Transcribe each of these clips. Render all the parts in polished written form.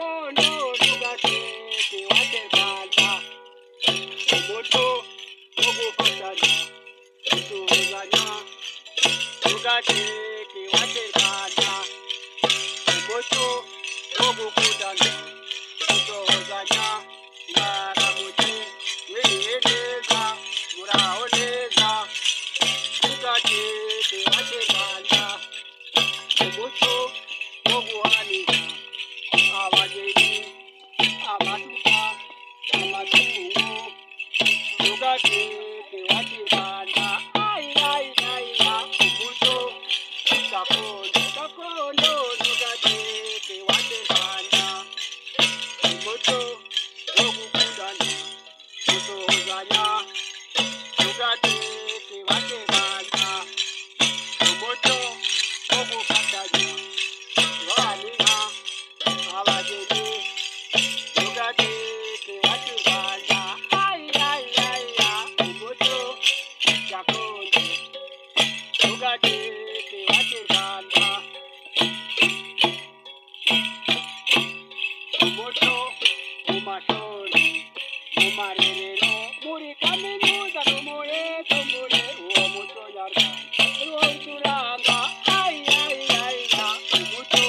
gakondo tugateke waterwanda umuco wo gufatanya dusuhuzanya tugateke waterwanda umuco wo gukundana dusuhuzanya mwaramutse mwiriwe neza muraho neza tugateke waterwanda umuco wo guhanira abageni amasuka amatungo tugateke waterwanda umuco gakondo tugateke waterwanda umuco wo gukundana dusuhuzanya tugateke waterwanda umuco wo gufatanya guhanira abageni tugateke waterwanda umuco gakondo tugateke waterwanda umuco mu mashuri mu marerero muri kaminuza no muri uwo muco nyarwanda uwo turanga umuco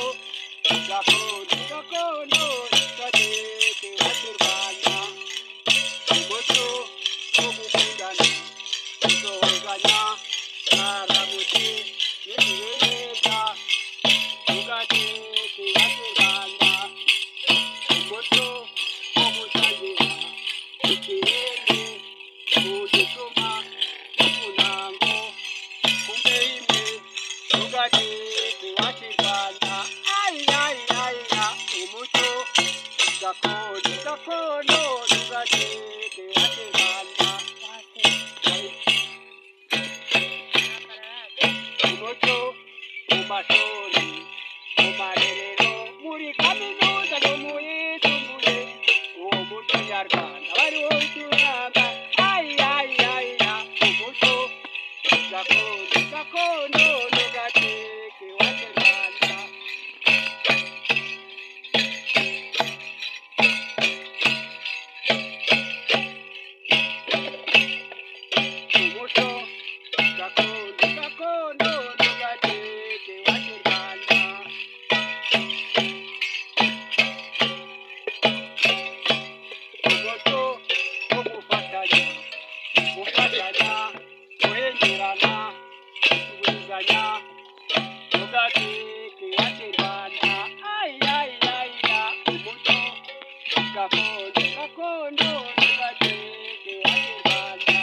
gakondo tugateke waterwanda umuco wo gukundana dusuhuzanya mwaramutse mwiriwe neza tugateke waterwanda umuco wo gusangira ikirenge mu gicuma no ku ntango ku mbehe tugateke waterwanda umuco gakondo tugateke waterwanda umuco mu mashuri mu marerero muri kaminuza no muri uwo muco nyarwanda bariho turanga umuco gakondo tugateke waterwanda umuco gakondo tugateke waterwanda umuco wo gufatanya guhengerana gusuhuzanya tugateke waterwanda umuco gakondo tugateke waterwanda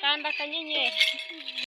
Kanda akanyenyeri.